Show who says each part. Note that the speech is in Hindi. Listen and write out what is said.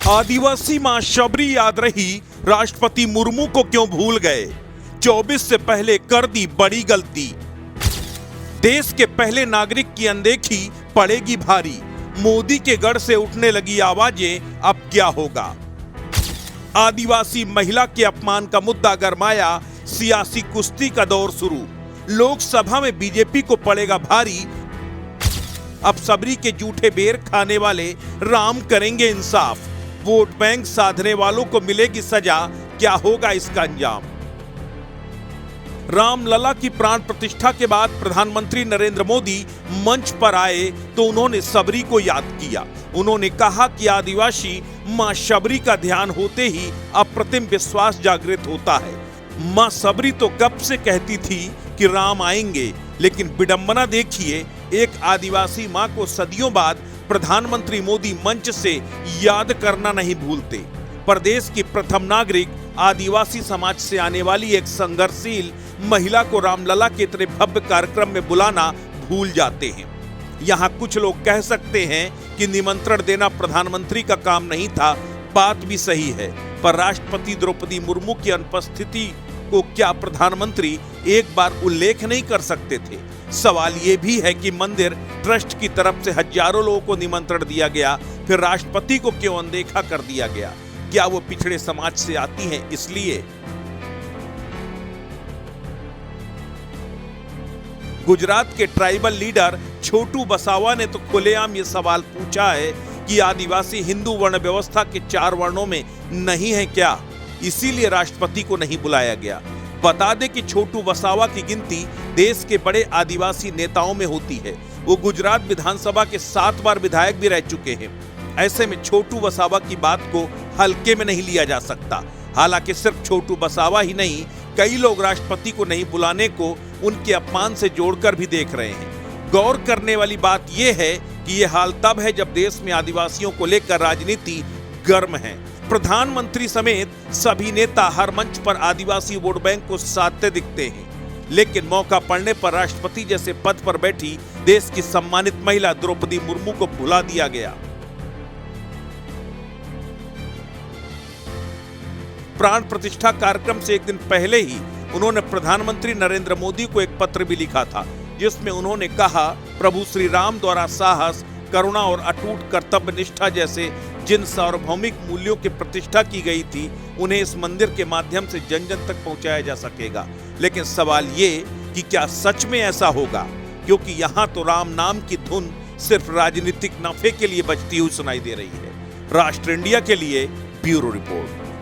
Speaker 1: आदिवासी मां शबरी याद रही, राष्ट्रपति मुर्मू को क्यों भूल गए? 24 से पहले कर दी बड़ी गलती। देश के पहले नागरिक की अनदेखी पड़ेगी भारी। मोदी के गढ़ से उठने लगी आवाजें, अब क्या होगा? आदिवासी महिला के अपमान का मुद्दा गरमाया, सियासी कुश्ती का दौर शुरू। लोकसभा में बीजेपी को पड़ेगा भारी। अब सबरी के जूठे बेर खाने वाले राम करेंगे इंसाफ। वोट बैंक साधने वालों को मिलेगी सजा, क्या होगा इसका अंजाम? रामलला की प्राण प्रतिष्ठा के बाद प्रधानमंत्री नरेंद्र मोदी मंच पर आए तो उन्होंने सबरी को याद किया। उन्होंने कहा कि आदिवासी मां शबरी का ध्यान होते ही अप्रतिम विश्वास जागृत होता है। मां सबरी तो कब से कहती थी कि राम आएंगे, लेकिन विडंबना देखिए, एक आदिवासी मां को सदियों बाद प्रधानमंत्री मोदी मंच से याद करना नहीं भूलते। प्रदेश की प्रथम नागरिक आदिवासी समाज से आने वाली एक संघर्षशील महिला को रामलला के इतने भव्य कार्यक्रम में बुलाना भूल जाते हैं। यहाँ कुछ लोग कह सकते हैं कि निमंत्रण देना प्रधानमंत्री का काम नहीं था। बात भी सही है, पर राष्ट्रपति द्रौपदी मुर्मू की अनुपस्थिति को क्या प्रधानमंत्री एक बार उल्लेख नहीं कर सकते थे? सवाल ये भी है कि मंदिर ट्रस्ट की तरफ से हजारों लोगों को निमंत्रण दिया गया, फिर राष्ट्रपति को क्यों अनदेखा कर दिया गया? क्या वो पिछड़े समाज से आती हैं इसलिए? गुजरात के ट्राइबल लीडर छोटू बसावा ने तो खुलेआम ये सवाल पूछा है कि आदिवासी हिंदू वर्ण व्यवस्था के 4 वर्णों में नहीं है क्या, इसीलिए राष्ट्रपति को नहीं बुलाया गया। बता दें कि छोटू बसावा की गिनती देश के बड़े आदिवासी नेताओं में होती है। वो गुजरात विधानसभा के 7 बार विधायक भी रह चुके हैं। ऐसे में छोटू बसावा की बात को हल्के में नहीं लिया जा सकता। हालांकि सिर्फ छोटू बसावा ही नहीं, कई लोग राष्ट्रपति को नहीं बुलाने को उनके अपमान से जोड़कर भी देख रहे हैं। गौर करने वाली बात यह है कि यह हाल तब है जब देश में आदिवासियों को लेकर राजनीति गर्म है। प्रधानमंत्री समेत सभी नेता हर मंच पर आदिवासी वोट बैंक को साधते दिखते हैं, लेकिन मौका पड़ने पर राष्ट्रपति जैसे पद पर बैठी देश की सम्मानित महिला द्रौपदी मुर्मू को भुला दिया गया। प्राण प्रतिष्ठा कार्यक्रम से एक दिन पहले ही उन्होंने प्रधानमंत्री नरेंद्र मोदी को एक पत्र भी लिखा था, जिसमें उन्होंने कहा, प्रभु श्री राम द्वारा साहस, करुणा और अटूट कर्तव्य निष्ठा जैसे जिन सार्वभौमिक मूल्यों की प्रतिष्ठा की गई थी, उन्हें इस मंदिर के माध्यम से जन जन तक पहुंचाया जा सकेगा। लेकिन सवाल ये कि क्या सच में ऐसा होगा? क्योंकि यहाँ तो राम नाम की धुन सिर्फ राजनीतिक नफे के लिए बजती हुई सुनाई दे रही है। राष्ट्र इंडिया के लिए ब्यूरो रिपोर्ट।